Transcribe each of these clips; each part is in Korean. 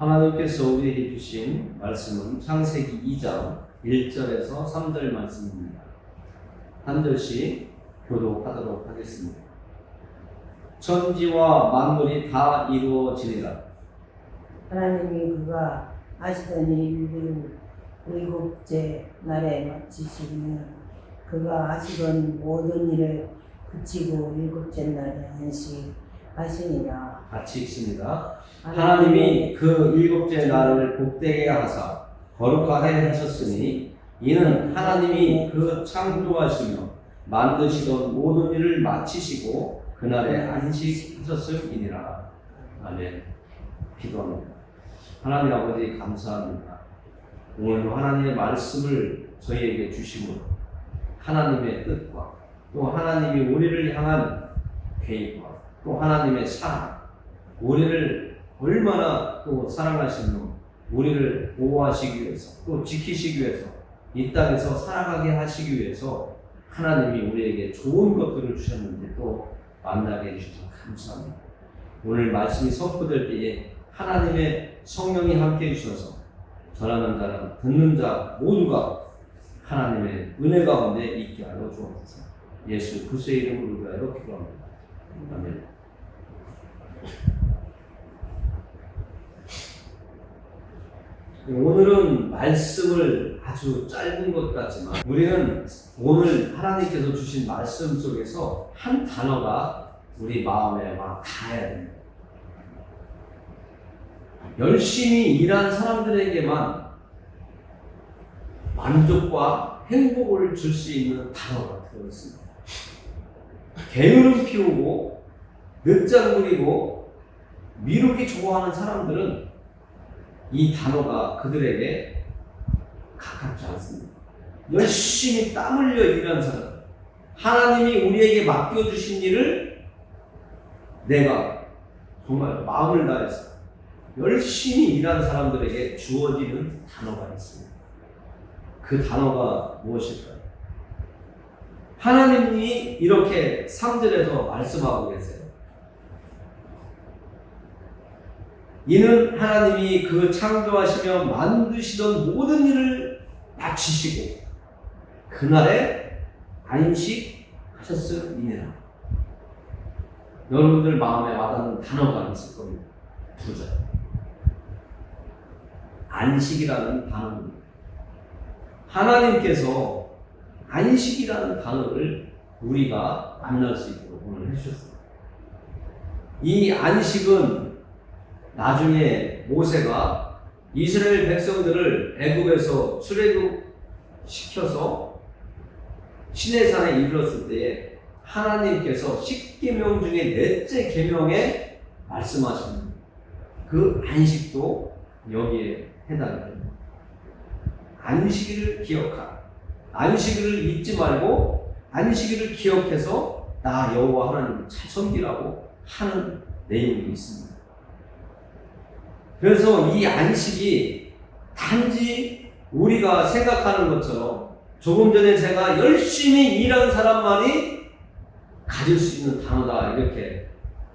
하나님께서 우리에게 주신 말씀은 창세기 2장 1절에서 3절 말씀입니다. 한 절씩 교독하도록 하겠습니다. 천지와 만물이 다 이루어지리라. 하나님이 그가 하시던 일을 일곱째 날에 마치시며 그가 하시던 모든 일을 그치고 일곱째 날에 안식하시니라. 같이 읽습니다. 하나님이 그 일곱째 날을 복되게 하사 거룩하게 하셨으니 이는 하나님이 그 창조하시며 만드시던 모든 일을 마치시고 그날에 안식하셨음이니라. 아멘. 기도합니다. 하나님 아버지 감사합니다. 오늘도 하나님의 말씀을 저희에게 주심으로 하나님의 뜻과 또 하나님이 우리를 향한 계획과 또 하나님의 사랑, 우리를 얼마나 또 사랑하시며 우리를 보호하시기 위해서 또 지키시기 위해서 이 땅에서 살아가게 하시기 위해서 하나님이 우리에게 좋은 것들을 주셨는데 또 만나게 해주셔서 감사합니다. 오늘 말씀이 선포될 때에 하나님의 성령이 함께 해주셔서 전하는 자랑 듣는 자 모두가 하나님의 은혜 가운데 있게 하여 주옵소서. 예수 그리스도의 이름으로 위하여 기도합니다. 아멘. 오늘은 말씀을 아주 짧은 것 같지만 우리는 오늘 하나님께서 주신 말씀 속에서 한 단어가 우리 마음에 막 닿아야 됩니다. 열심히 일한 사람들에게만 만족과 행복을 줄 수 있는 단어가 들어있습니다. 게으름 피우고 늦잠 부리고 미루기 좋아하는 사람들은 이 단어가 그들에게 가깝지 않습니다. 열심히 땀 흘려 일한 사람, 하나님이 우리에게 맡겨주신 일을 내가 정말 마음을 다해서 열심히 일한 사람들에게 주어지는 단어가 있습니다. 그 단어가 무엇일까요? 하나님이 이렇게 3절에서 말씀하고 계세요. 이는 하나님이 그 창조하시며 만드시던 모든 일을 마치시고 그날에 안식하셨음이니라. 여러분들 마음에 와닿는 단어가 있을 겁니다. 2절. 안식이라는 단어입니다. 하나님께서 안식이라는 단어를 우리가 만날 수 있도록 오늘 해주셨습니다. 이 안식은 나중에 모세가 이스라엘 백성들을 애굽에서 출애굽시켜서 시내산에 이르렀을 때에 하나님께서 10계명 중에 넷째 계명에 말씀하신 그 안식도 여기에 해당이 됩니다. 안식일을 기억하라. 안식일을 잊지 말고 안식일을 기억해서 나 여호와 하나님을 잘 섬기라고 하는 내용이 있습니다. 그래서 이 안식이 단지 우리가 생각하는 것처럼 조금 전에 제가 열심히 일한 사람만이 가질 수 있는 단어다 이렇게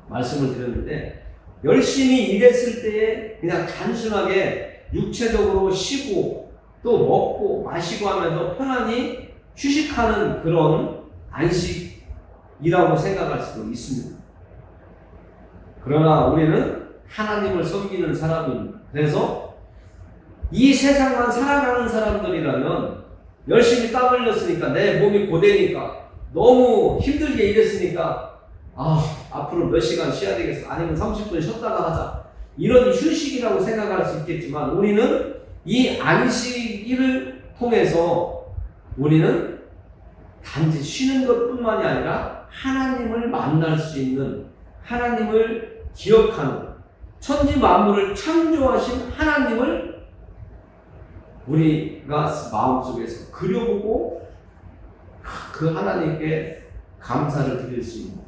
말씀을 드렸는데 열심히 일했을 때에 그냥 단순하게 육체적으로 쉬고 또 먹고 마시고 하면서 편안히 휴식하는 그런 안식이라고 생각할 수도 있습니다. 그러나 우리는 하나님을 섬기는 사람입니다. 그래서 이 세상만 살아가는 사람들이라면 열심히 땀 흘렸으니까 내 몸이 고되니까 너무 힘들게 일했으니까 앞으로 몇 시간 쉬어야 되겠어. 아니면 30분 쉬었다가 하자. 이런 휴식이라고 생각할 수 있겠지만 우리는 이 안식일을 통해서 우리는 단지 쉬는 것뿐만이 아니라 하나님을 만날 수 있는 하나님을 기억하는 천지 만물을 창조하신 하나님을 우리가 마음속에서 그려보고 그 하나님께 감사를 드릴 수 있는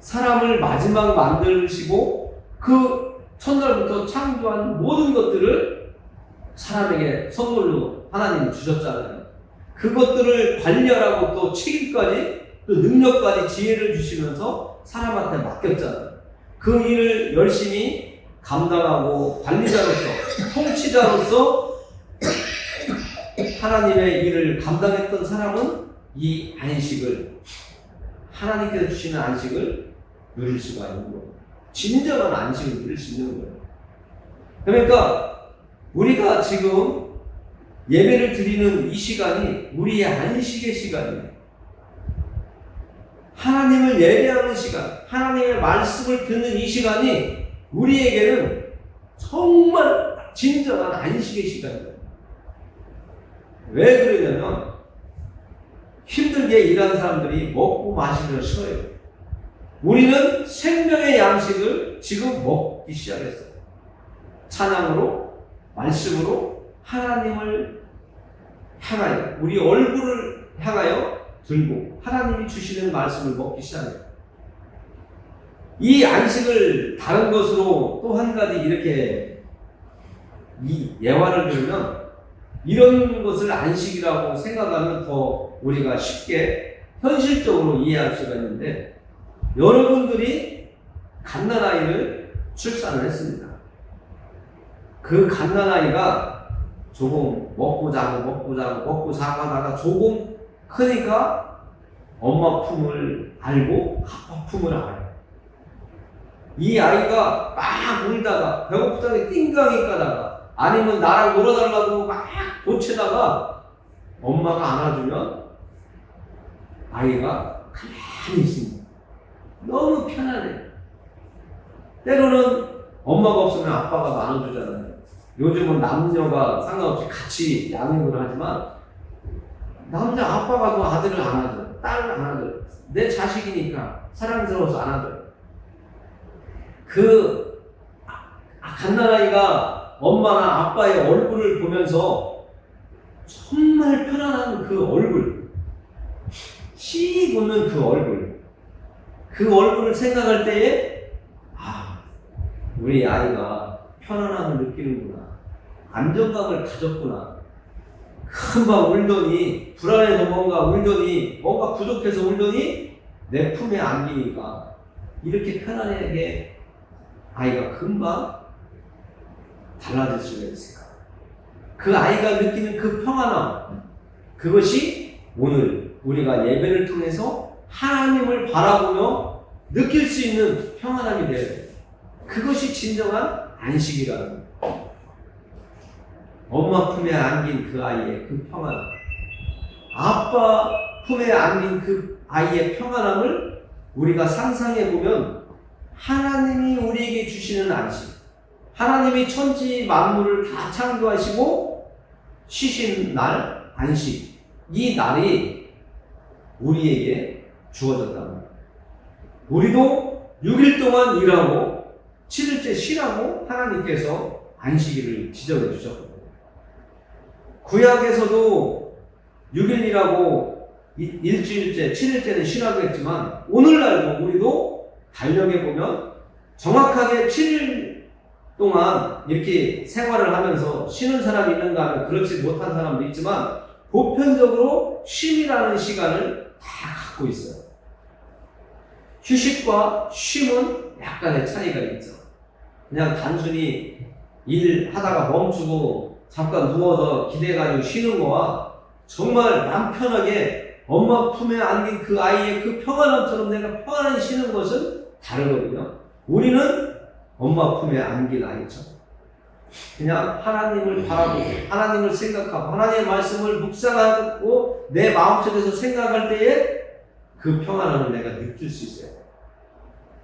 사람을 마지막 만드시고 그 첫날부터 창조한 모든 것들을 사람에게 선물로 하나님이 주셨잖아요. 그것들을 관리하라고 또 책임까지 또 능력까지 지혜를 주시면서 사람한테 맡겼잖아요. 그 일을 열심히 감당하고 관리자로서 통치자로서 하나님의 일을 감당했던 사람은 이 안식을 하나님께서 주시는 안식을 누릴 수가 있는 거예요. 진정한 안식을 누릴 수 있는 거예요. 그러니까 우리가 지금 예배를 드리는 이 시간이 우리의 안식의 시간이에요. 하나님을 예배하는 시간, 하나님의 말씀을 듣는 이 시간이 우리에게는 정말 진정한 안식의 시간이에요. 왜 그러냐면 힘들게 일하는 사람들이 먹고 마시며 쉬어요. 우리는 생명의 양식을 지금 먹기 시작했어요. 찬양으로, 말씀으로 하나님을 향하여, 우리 얼굴을 향하여 들고 하나님이 주시는 말씀을 먹기 시작해요. 이 안식을 다른 것으로 또 한 가지 이렇게 이 예화를 들으면 이런 것을 안식이라고 생각하면 더 우리가 쉽게 현실적으로 이해할 수가 있는데, 여러분들이 갓난아이를 출산을 했습니다. 그 갓난아이가 조금 먹고 자고 하다가 조금 크니까 엄마 품을 알고 아빠 품을 알아요. 이 아이가 막 울다가 배고프다고 띵강이 까다가 아니면 나랑 놀아달라고 막 보채다가 엄마가 안아주면 아이가 가만히 있습니다. 너무 편안해요. 때로는 엄마가 없으면 아빠가 안아주잖아요. 요즘은 남녀가 상관없이 같이 양육을 하지만 남자 아빠가 또 아들을 안아줘요. 딸을 안아줘요. 내 자식이니까 사랑스러워서 안아줘요. 그 갓난아이가 엄마나 아빠의 얼굴을 보면서 정말 편안한 그 얼굴, 씩 웃는 그 얼굴을 생각할 때에 우리 아이가 편안함을 느끼는구나, 안정감을 가졌구나. 금방 울더니 불안해서 뭔가 울더니 뭔가 부족해서 울더니 내 품에 안기니까 이렇게 편안하게 아이가 금방 달라질 수가 있을까. 그 아이가 느끼는 그 평안함, 그것이 오늘 우리가 예배를 통해서 하나님을 바라보며 느낄 수 있는 평안함이 되어야 돼요. 그것이 진정한 안식이라는 거예요. 엄마 품에 안긴 그 아이의 그 평안함, 아빠 품에 안긴 그 아이의 평안함을 우리가 상상해 보면 하나님이 우리에게 주시는 안식, 하나님이 천지 만물을 다 창조하시고 쉬신 날 안식, 이 날이 우리에게 주어졌단 말이에요. 우리도 6일 동안 일하고 7일째 쉬라고 하나님께서 안식일을 지정해 주셨거든요. 구약에서도 6일이라고 일주일째, 7일째는 쉬라고 했지만 오늘날도 우리도 달력에 보면 정확하게 7일 동안 이렇게 생활을 하면서 쉬는 사람이 있는가 하면 그렇지 못한 사람도 있지만 보편적으로 쉼이라는 시간을 다 갖고 있어요. 휴식과 쉼은 약간의 차이가 있죠. 그냥 단순히 일하다가 멈추고 잠깐 누워서 기대가지고 쉬는 거와 정말 맘 편하게 엄마 품에 안긴 그 아이의 그 평안함처럼 내가 평안히 쉬는 것은 다르거든요. 우리는 엄마 품에 안긴 아이처럼 그냥 하나님을 바라보고 하나님을 생각하고 하나님의 말씀을 묵상하고 내 마음속에서 생각할 때에 그 평안함을 내가 느낄 수 있어요.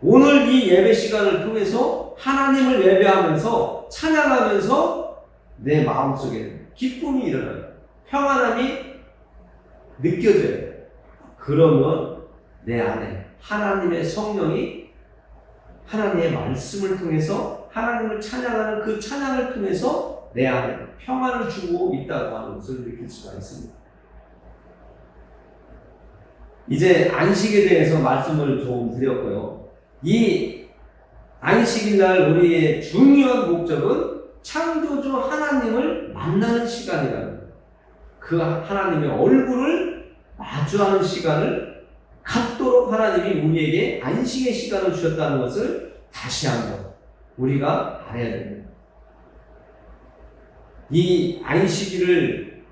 오늘 이 예배 시간을 통해서 하나님을 예배하면서 찬양하면서 내 마음속에 기쁨이 일어나요. 평안함이 느껴져요. 그러면 내 안에 하나님의 성령이 하나님의 말씀을 통해서 하나님을 찬양하는 그 찬양을 통해서 내 안에 평안을 주고 있다고 하는 것을 느낄 수가 있습니다. 이제 안식에 대해서 말씀을 좀 드렸고요. 이 안식일날 우리의 중요한 목적은 창조주 하나님을 만나는 시간이라는 거예요. 그 하나님의 얼굴을 마주하는 시간을 갖도록 하나님이 우리에게 안식의 시간을 주셨다는 것을 다시 한번 우리가 알아야 됩니다. 이 안식일을,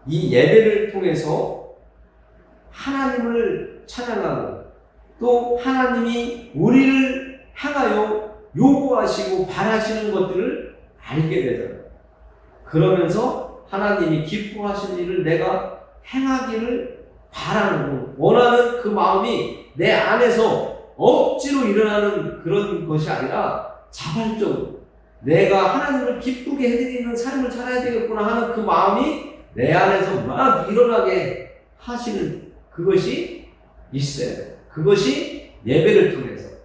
이 예배를 통해서 하나님을 찬양하고 또 하나님이 우리를 향하여 요구하시고 바라시는 것들을 알게 되잖아요. 그러면서 하나님이 기뻐하시는 일을 내가 행하기를 바라는, 원하는 그 마음이 내 안에서 억지로 일어나는 그런 것이 아니라 자발적으로 내가 하나님을 기쁘게 해드리는 삶을 살아야 되겠구나 하는 그 마음이 내 안에서 막 일어나게 하시는 그것이 있어야 돼요. 그것이 예배를 통해서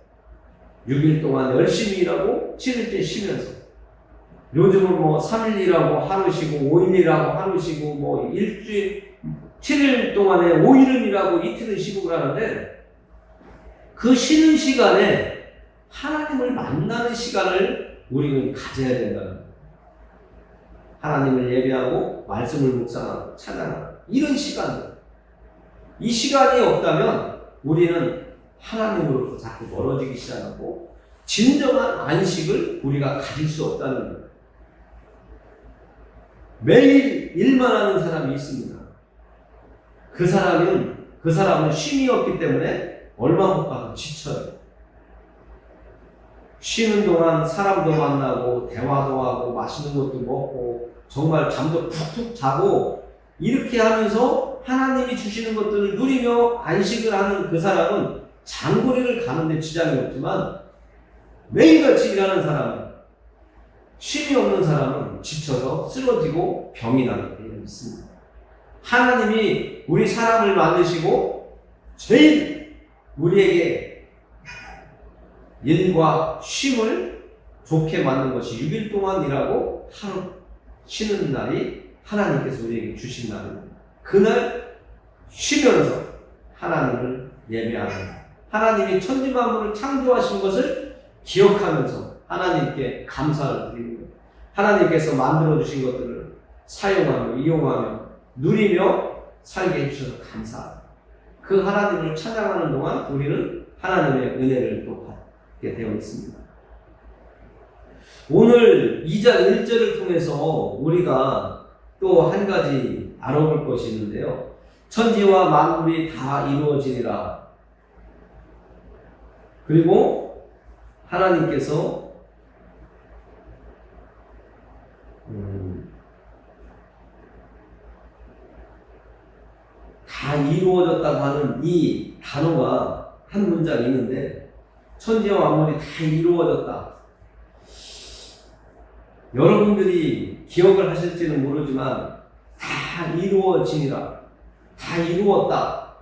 6일 동안 열심히 일하고 7일째 쉬면서, 요즘은 뭐 3일 일하고 하루 쉬고 5일 일하고 하루 쉬고 뭐 일주일 7일 동안에 5일은 일하고 이틀은 쉬고 그러는데, 그 쉬는 시간에 하나님을 만나는 시간을 우리는 가져야 된다는 거예요. 하나님을 예배하고 말씀을 묵상하고 찬양하고 이런 시간들, 이 시간이 없다면 우리는 하나님으로부터 자꾸 멀어지기 시작하고 진정한 안식을 우리가 가질 수 없다는 거예요. 매일 일만 하는 사람이 있습니다. 그 사람은 쉼이 없기 때문에 얼마 못 가서 지쳐요. 쉬는 동안 사람도 만나고 대화도 하고 맛있는 것도 먹고 정말 잠도 푹푹 자고 이렇게 하면서 하나님이 주시는 것들을 누리며 안식을 하는 그 사람은 장거리를 가는데 지장이 없지만, 매일같이 일하는 사람은, 쉼이 없는 사람은 지쳐서 쓰러지고 병이 나게 되어 있습니다. 하나님이 우리 사람을 만드시고 제일 우리에게 일과 쉼을 좋게 만든 것이 6일 동안 일하고 하루 쉬는 날이 하나님께서 우리에게 주신 날입니다. 그날 쉬면서 하나님을 예배하는, 하나님이 천지만물을 창조하신 것을 기억하면서 하나님께 감사를 드리는 것, 하나님께서 만들어주신 것들을 사용하며 이용하며 누리며 살게 해주셔서 감사합니다. 그 하나님을 찬양하는 동안 우리는 하나님의 은혜를 또 받게 되어 있습니다. 오늘 2장 1절을 통해서 우리가 또 한 가지 알아볼 것이 있는데요. 천지와 만물이 다 이루어지리라. 그리고 하나님께서 다 이루어졌다고 하는 이 단어가 한 문장 있는데, 천지와 만물이 다 이루어졌다. 여러분들이 기억을 하실지는 모르지만 다 이루어지니라, 다 이루었다,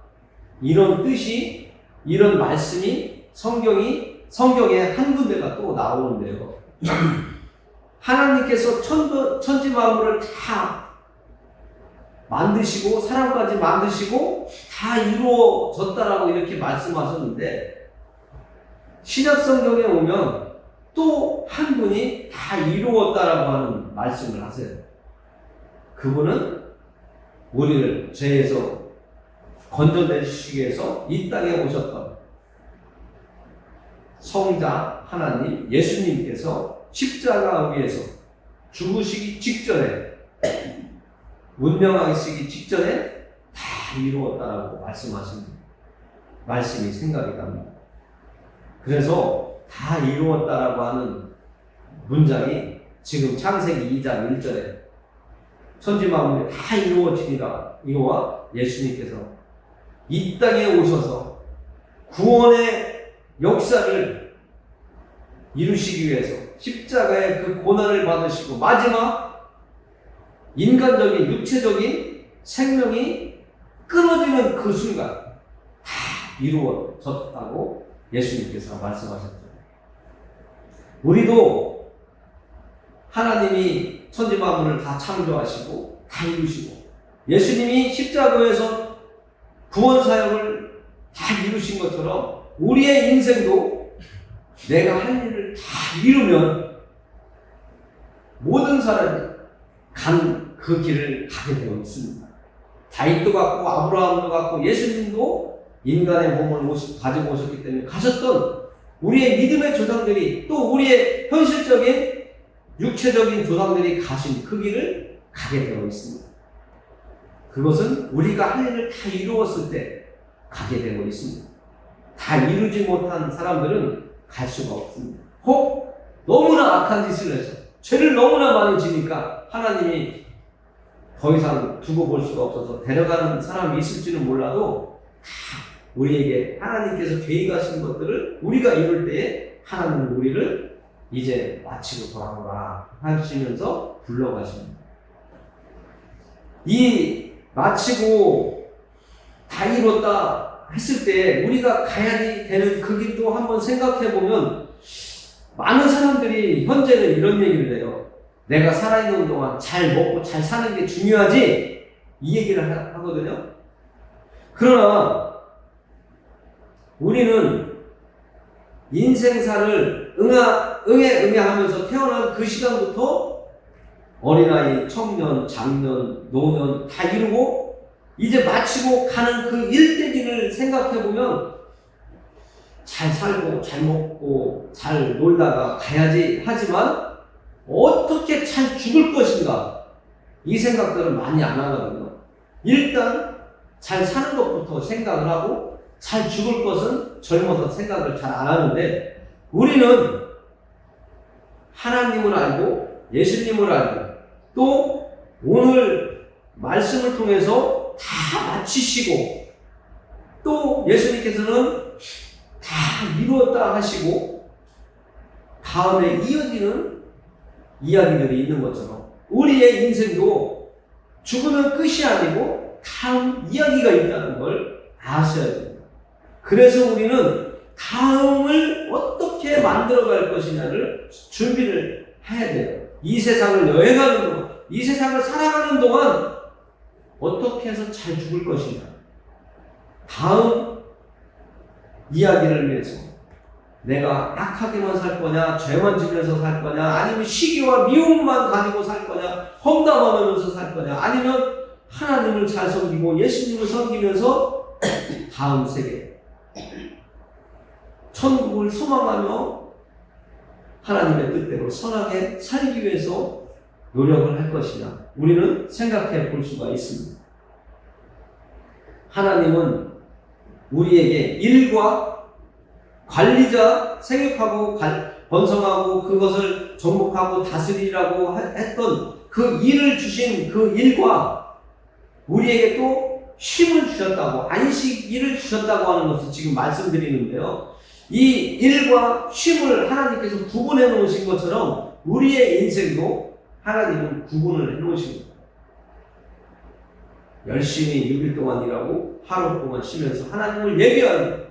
이런 뜻이, 이런 말씀이 성경에 한 군데가 또 나오는데요. 하나님께서 천지 만물을 다 만드시고 사람까지 만드시고 다 이루어졌다라고 이렇게 말씀하셨는데, 신약 성경에 오면 또 한 분이 다 이루었다라고 하는 말씀을 하세요. 그분은 우리를 죄에서 건져내시기 위해서 이 땅에 오셨던 성자 하나님 예수님께서 십자가 위에서 죽으시기 직전에, 운명하시기 직전에 다 이루었다라고 말씀하신 말씀이 생각이 납니다. 그래서 다 이루었다라고 하는 문장이 지금 창세기 2장 1절에 천지 만물이 다 이루어지니라, 이거와 예수님께서 이 땅에 오셔서 구원의 역사를 이루시기 위해서 십자가의 그 고난을 받으시고 마지막 인간적인 육체적인 생명이 끊어지는 그 순간 다 이루어졌다고 예수님께서 말씀하셨죠. 우리도 하나님이 천지 만물을 다 창조하시고 다 이루시고 예수님이 십자가에서 구원 사역을 다 이루신 것처럼 우리의 인생도 내가 할 일을 다 이루면 모든 사람이 간 그 길을 가게 되어 있습니다. 다윗도 갔고 아브라함도 갔고 예수님도 인간의 몸을 가지고 오셨기 때문에 가셨던 우리의 믿음의 조상들이 또 우리의 현실적인 육체적인 조상들이 가신 그 길을 가게 되어 있습니다. 그것은 우리가 할 일을 다 이루었을 때 가게 되고 있습니다. 다 이루지 못한 사람들은 갈 수가 없습니다. 혹 너무나 악한 짓을 해서 죄를 너무나 많이 지니까 하나님이 더 이상 두고 볼 수가 없어서 데려가는 사람이 있을지는 몰라도 다 우리에게 하나님께서 계획하신 것들을 우리가 이룰 때에 하나님은 우리를 이제 마치고 돌아오라 하시면서 불러가십니다. 이 마치고 다 이뤘다 했을 때 우리가 가야 되는 그 길도 한번 생각해 보면 많은 사람들이 현재는 이런 얘기를 해요. 내가 살아있는 동안 잘 먹고 잘 사는 게 중요하지, 이 얘기를 하거든요. 그러나 우리는 인생사를 응애 하면서 태어난 그 시간부터 어린아이, 청년, 장년, 노년 다 이루고 이제 마치고 가는 그 일대기를 생각해보면 잘 살고 잘 먹고 잘 놀다가 가야지 하지만 어떻게 잘 죽을 것인가 이 생각들은 많이 안 하거든요. 일단 잘 사는 것부터 생각을 하고 잘 죽을 것은 젊어서 생각을 잘 안 하는데 우리는 하나님을 알고 예수님을 알고 또 오늘 말씀을 통해서 다 마치시고 또 예수님께서는 다 이루었다 하시고 다음에 이어지는 이야기들이 있는 것처럼 우리의 인생도 죽으면 끝이 아니고 다음 이야기가 있다는 걸 아셔야 됩니다. 그래서 우리는 다음을 어떻게 만들어갈 것이냐를 준비를 해야 돼요. 이 세상을 여행하는 동안, 이 세상을 살아가는 동안 어떻게 해서 잘 죽을 것이냐, 다음 이야기를 위해서 내가 악하게만 살 거냐, 죄만 지면서 살 거냐, 아니면 시기와 미움만 가지고 살 거냐, 험담하면서 살 거냐, 아니면 하나님을 잘 섬기고 예수님을 섬기면서 다음 세계 천국을 소망하며 하나님의 뜻대로 선하게 살기 위해서 노력을 할 것이냐, 우리는 생각해 볼 수가 있습니다. 하나님은 우리에게 일과 관리자 생육하고 번성하고 그것을 정복하고 다스리라고 했던 그 일을 주신 그 일과 우리에게 또 쉼을 주셨다고, 안식일을 주셨다고 하는 것을 지금 말씀드리는데요. 이 일과 쉼을 하나님께서 구분해 놓으신 것처럼 우리의 인생도 하나님은 구분을 해 놓으신 겁니다. 열심히 6일 동안 일하고 하루 동안 쉬면서 하나님을 예배하는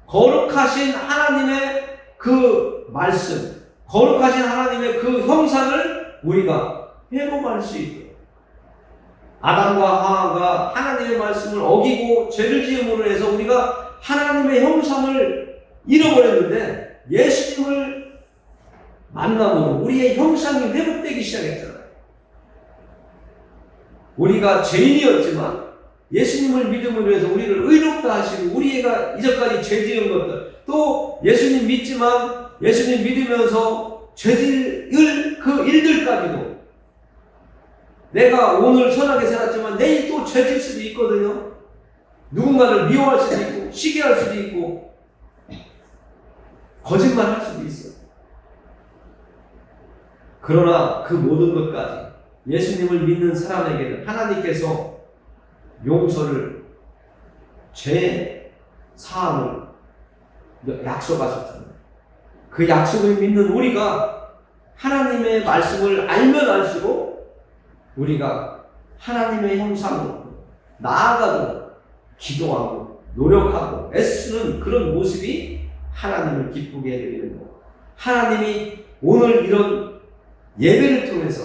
거룩하신 하나님의 그 말씀, 거룩하신 하나님의 그 형상을 우리가 회복할 수 있도록, 아담과 하와가 하나님의 말씀을 어기고 죄를 지음으로 해서 우리가 하나님의 형상을 잃어버렸는데 예수님을 만남으로 우리의 형상이 회복되기 시작했잖아요. 우리가 죄인이었지만 예수님을 믿음으로 해서 우리를 의롭다 하시고 우리가 이전까지 죄 지은 것들, 또 예수님 믿지만 예수님 믿으면서 죄 지을 그 일들까지도 내가 오늘 선하게 살았지만 내일 또 죄 질 수도 있거든요. 누군가를 미워할 수도 있고 시기할 수도 있고 거짓말할 수도 있어요. 그러나 그 모든 것까지 예수님을 믿는 사람에게는 하나님께서 용서를, 죄 사함을 약속하셨잖아요. 그 약속을 믿는 우리가 하나님의 말씀을 알면 알수록 우리가 하나님의 형상으로 나아가고 기도하고 노력하고 애쓰는 그런 모습이 하나님을 기쁘게 해드리는 것. 하나님이 오늘 이런 예배를 통해서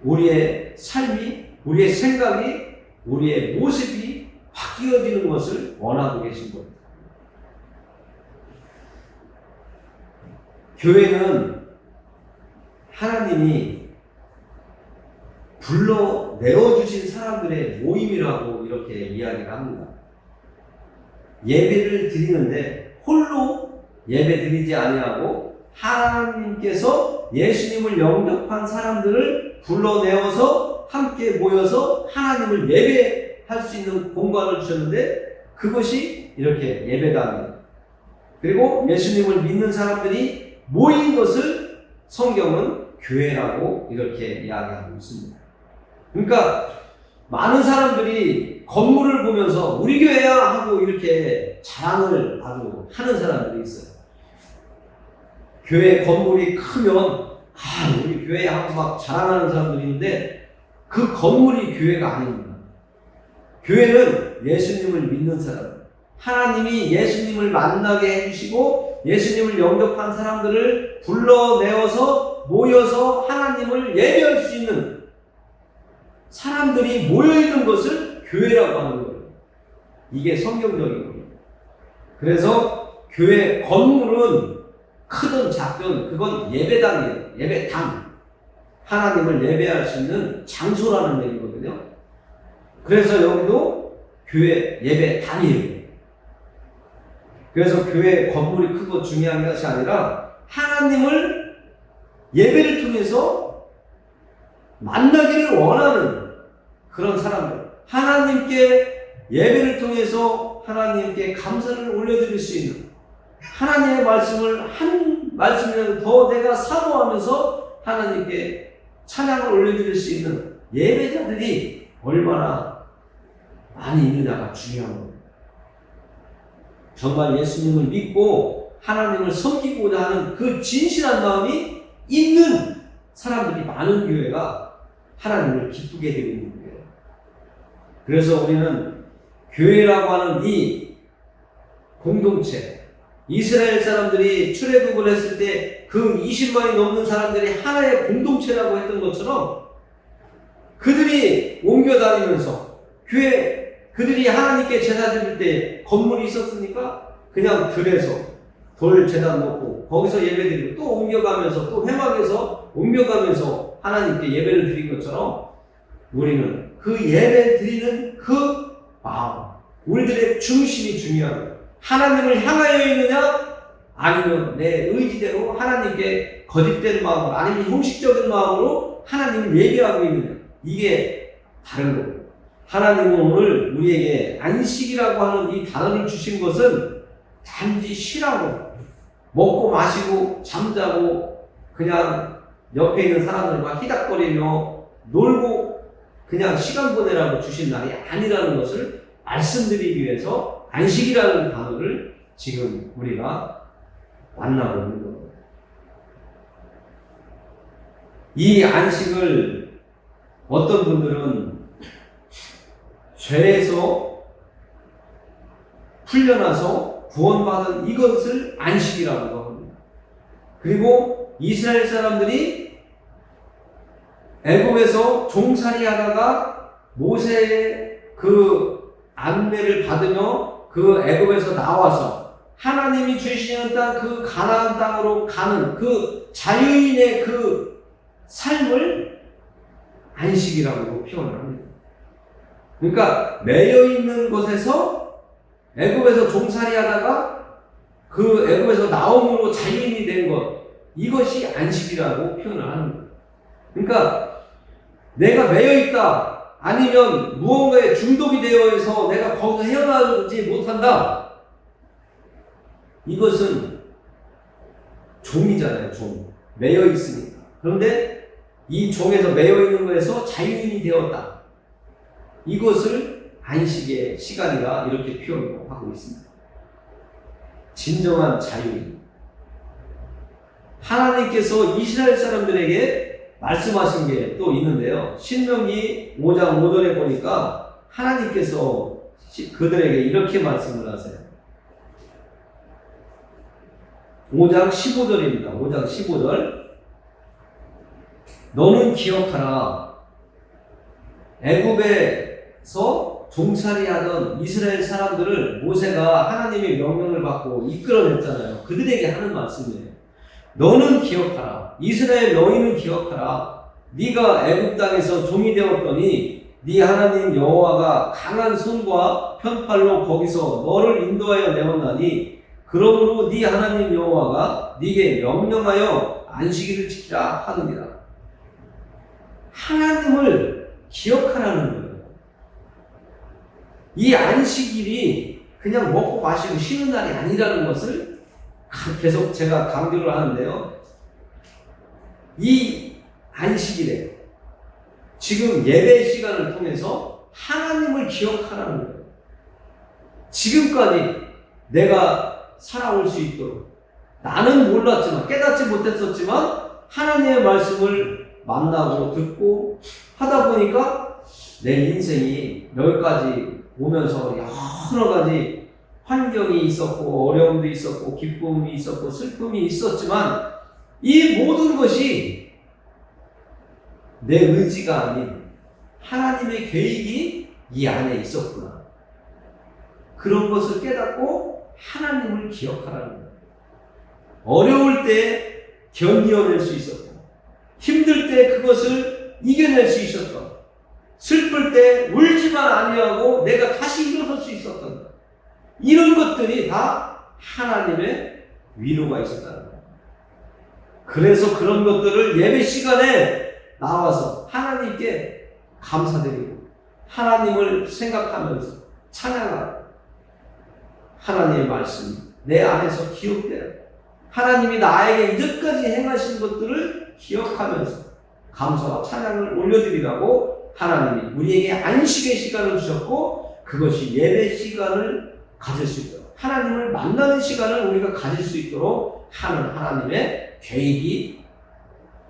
우리의 삶이, 우리의 생각이, 우리의 모습이 바뀌어지는 것을 원하고 계신 겁니다. 교회는 하나님이 불러 내어주신 사람들의 모임이라고 이렇게 이야기를 합니다. 예배를 드리는데 홀로 예배 드리지 아니하고 하나님께서 예수님을 영접한 사람들을 불러내어서 함께 모여서 하나님을 예배할 수 있는 공간을 주셨는데 그것이 이렇게 예배당이에요. 그리고 예수님을 믿는 사람들이 모인 것을 성경은 교회라고 이렇게 이야기하고 있습니다. 그러니까 많은 사람들이 건물을 보면서 우리 교회야 하고 이렇게 자랑을 아주 하는 사람들이 있어요. 교회 건물이 크면 우리 교회 하고 막 자랑하는 사람들이 있는데 그 건물이 교회가 아닙니다. 교회는 예수님을 믿는 사람, 하나님이 예수님을 만나게 해주시고 예수님을 영접한 사람들을 불러내어서 모여서 하나님을 예배할 수 있는 사람들이 모여있는 것을 교회라고 하는 거예요. 이게 성경적인 거예요. 그래서 교회 건물은 크든 작든 그건 예배당이에요. 예배당. 하나님을 예배할 수 있는 장소라는 얘기거든요. 그래서 여기도 교회 예배당이에요. 그래서 교회 건물이 크고 중요한 것이 아니라 하나님을 예배를 통해서 만나기를 원하는 그런 사람들, 하나님께 예배를 통해서 하나님께 감사를 올려드릴 수 있는, 하나님의 말씀을 한 말씀이라도 더 내가 사모하면서 하나님께 찬양을 올려드릴 수 있는 예배자들이 얼마나 많이 있느냐가 중요한 겁니다. 정말 예수님을 믿고 하나님을 섬기고자 하는 그 진실한 마음이 있는 사람들이 많은 교회가 하나님을 기쁘게 되고 있는 거예요. 그래서 우리는 교회라고 하는 이 공동체, 이스라엘 사람들이 출애굽을 했을 때 그 20만이 넘는 사람들이 하나의 공동체라고 했던 것처럼 그들이 옮겨 다니면서 교회, 그들이 하나님께 제사 드릴 때 건물이 있었으니까 그냥 들에서 돌 제단 놓고 거기서 예배 드리고 또 옮겨가면서 또 회막에서 옮겨가면서 하나님께 예배를 드린 것처럼 우리는 그 예배 드리는 그 마음, 우리들의 중심이 중요합니다. 하나님을 향하여 있느냐 아니면 내 의지대로 하나님께 거짓된 마음으로 아니면 형식적인 마음으로 하나님을 예배하고 있느냐, 이게 다른 거예요. 하나님은 오늘 우리에게 안식이라고 하는 이 단어를 주신 것은 단지 쉬라고, 먹고 마시고 잠자고 그냥 옆에 있는 사람들과 희닥거리며 놀고 그냥 시간 보내라고 주신 날이 아니라는 것을 말씀드리기 위해서 안식이라는 단어를 지금 우리가 만나고 있는 겁니다. 이 안식을 어떤 분들은 죄에서 풀려나서 구원받은 이것을 안식이라고 합니다. 그리고 이스라엘 사람들이 애굽에서 종살이 하다가 모세의 그 안내를 받으며 그 애굽에서 나와서 하나님이 주시는 땅, 그 가나안 땅으로 가는 그 자유인의 그 삶을 안식이라고 표현을 합니다. 그러니까 매여 있는 곳에서 애굽에서 종살이 하다가 그 애굽에서 나옴으로 자유인이 된 것, 이것이 안식이라고 표현을 하는 거예요. 그러니까 내가 매여 있다, 아니면 무언가에 중독이 되어 있어 내가 거기서 헤어나오지 못한다, 이것은 종이잖아요. 종. 매여 있으니까. 그런데 이 종에서 매여 있는 거에서 자유인이 되었다, 이것을 안식의 시간이라 이렇게 표현하고 있습니다. 진정한 자유인. 하나님께서 이스라엘 사람들에게 말씀하신 게 또 있는데요. 신명기 5장 5절에 보니까 하나님께서 그들에게 이렇게 말씀을 하세요. 5장 15절입니다. 5장 15절. 너는 기억하라. 애굽에서 종살이하던 이스라엘 사람들을 모세가 하나님의 명령을 받고 이끌어냈잖아요. 그들에게 하는 말씀이에요. 너는 기억하라. 이스라엘 너희는 기억하라. 네가 애굽 땅에서 종이 되었더니 네 하나님 여호와가 강한 손과 편팔로 거기서 너를 인도하여 내었나니 그러므로 네 하나님 여호와가 네게 명령하여 안식일을 지키라 하느니라. 하나님을 기억하라는 거예요. 이 안식일이 그냥 먹고 마시고 쉬는 날이 아니라는 것을 계속 제가 강조를 하는데요. 이 안식일에 지금 예배 시간을 통해서 하나님을 기억하라는 거예요. 지금까지 내가 살아올 수 있도록 나는 몰랐지만 깨닫지 못했었지만 하나님의 말씀을 만나고 듣고 하다 보니까 내 인생이 여기까지 오면서 여러 가지 환경이 있었고 어려움도 있었고 기쁨이 있었고 슬픔이 있었지만 이 모든 것이 내 의지가 아닌 하나님의 계획이 이 안에 있었구나. 그런 것을 깨닫고 하나님을 기억하라는 거예요. 어려울 때 견디어낼 수 있었고 힘들 때 그것을 이겨낼 수 있었던, 슬플 때 울지만 아니하고 내가 다시 일어설 수 있었던 이런 것들이 다 하나님의 위로가 있었다는 거예요. 그래서 그런 것들을 예배 시간에 나와서 하나님께 감사드리고 하나님을 생각하면서 찬양하고 하나님의 말씀이 내 안에서 기억되라. 하나님이 나에게 이제까지 행하신 것들을 기억하면서 감사와 찬양을 올려드리라고 하나님이 우리에게 안식의 시간을 주셨고 그것이 예배 시간을 가질 수 있도록 하나님을 만나는 시간을 우리가 가질 수 있도록 하는 하나님의 계획이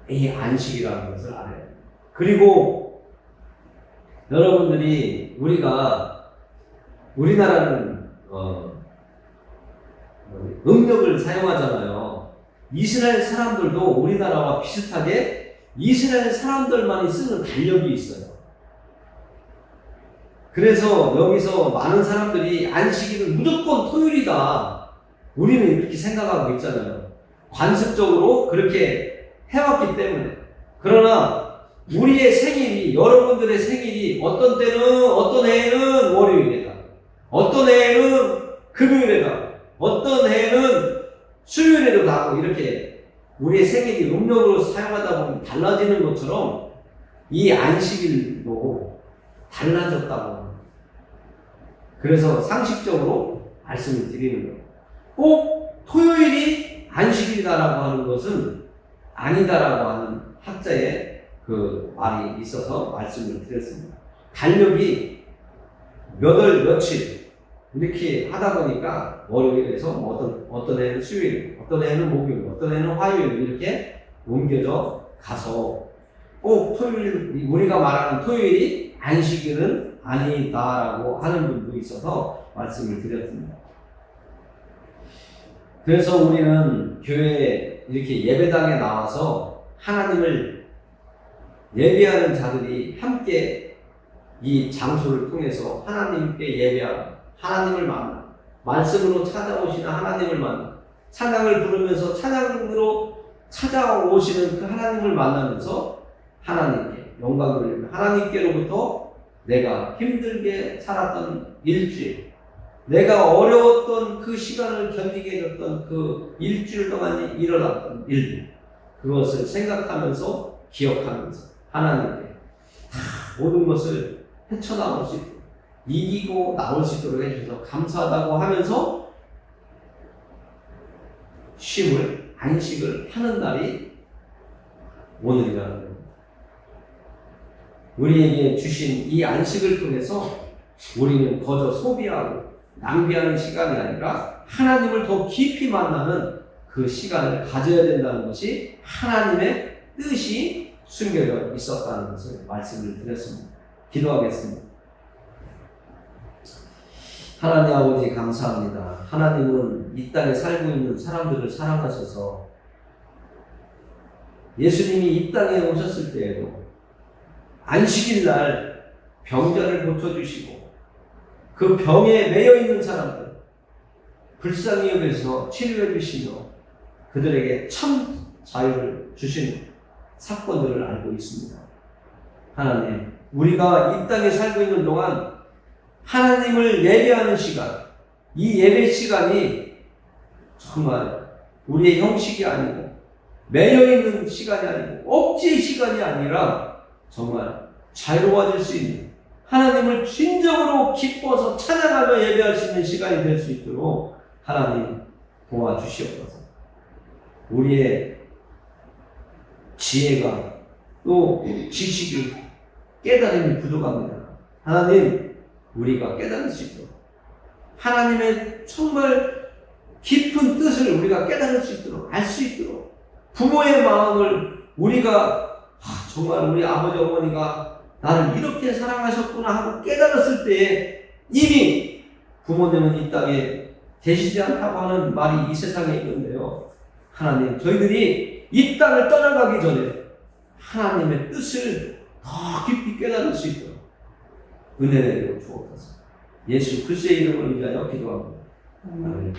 이 안식이라는 것을 알아야 돼요. 그리고 여러분들이 우리나라는 음력을 사용하잖아요. 이스라엘 사람들도 우리나라와 비슷하게 이스라엘 사람들만이 쓰는 달력이 있어요. 그래서 여기서 많은 사람들이 안식일은 무조건 토요일이다. 우리는 이렇게 생각하고 있잖아요. 관습적으로 그렇게 해왔기 때문에. 그러나 우리의 생일이, 여러분들의 생일이 어떤 때는, 어떤 해에는 월요일이다. 어떤 해에는 금요일이다. 어떤 해에는 수요일에도 가고 이렇게 우리의 생일이 음력으로 사용하다 보면 달라지는 것처럼 이 안식일도 달라졌다고 합니다. 그래서 상식적으로 말씀을 드리는 거예요. 꼭 토요일이 안식일이다라고 하는 것은 아니다라고 하는 학자의 그 말이 있어서 말씀을 드렸습니다. 달력이 몇 월 며칠 이렇게 하다 보니까 월요일에서 어떤 해는 수요일, 어떤 해는 목요일, 어떤 해는 화요일 이렇게 옮겨져 가서 꼭 토요일, 우리가 말하는 토요일이 안식일은 아니다라고 하는 분도 있어서 말씀을 드렸습니다. 그래서 우리는 교회에 이렇게 예배당에 나와서 하나님을 예배하는 자들이 함께 이 장소를 통해서 하나님께 예배하고 하나님을 만나 말씀으로 찾아오시는 하나님을 만나 찬양을 부르면서 찬양으로 찾아오시는 그 하나님을 만나면서 하나님께 영광을 돌리며 하나님께로부터 내가 힘들게 살았던 일주일, 내가 어려웠던 그 시간을 견디게 해줬던 그 일주일 동안 일어났던 일들, 그것을 생각하면서 기억하면서 하나님께 다 모든 것을 헤쳐나올 수 있도록 이기고 나올 수 있도록 해주셔서 감사하다고 하면서 쉼을, 안식을 하는 날이 오늘이라는 거예요. 우리에게 주신 이 안식을 통해서 우리는 거저 소비하고 낭비하는 시간이 아니라 하나님을 더 깊이 만나는 그 시간을 가져야 된다는 것이 하나님의 뜻이 숨겨져 있었다는 것을 말씀을 드렸습니다. 기도하겠습니다. 하나님 아버지 감사합니다. 하나님은 이 땅에 살고 있는 사람들을 사랑하셔서 예수님이 이 땅에 오셨을 때에도 안식일 날 병자를 고쳐주시고 그 병에 매여 있는 사람들 불쌍히 여겨서 치료해 주시며 그들에게 참 자유를 주신 사건들을 알고 있습니다. 하나님, 우리가 이 땅에 살고 있는 동안 하나님을 예배하는 시간, 이 예배 시간이 정말 우리의 형식이 아니고 매여있는 시간이 아니고 억지의 시간이 아니라 정말 자유로워질 수 있는 하나님을 진정으로 기뻐서 찬양하며 예배할 수 있는 시간이 될 수 있도록 하나님 도와주시옵소서. 우리의 지혜가 또 지식이 깨달음이 부족합니다. 하나님 우리가 깨달을 수 있도록 하나님의 정말 깊은 뜻을 우리가 깨달을 수 있도록 알 수 있도록 부모의 마음을 우리가 정말 우리 아버지 어머니가 나를 이렇게 사랑하셨구나 하고 깨달았을 때에 이미 부모님은 이 땅에 계시지 않다고 하는 말이 이 세상에 있는데요. 하나님 저희들이 이 땅을 떠나가기 전에 하나님의 뜻을 더 깊이 깨달을 수 있도록 은혜 내려 주옵소서. 예수 그리스도의 이름으로 인하여 기도합니다. 아멘. 아멘.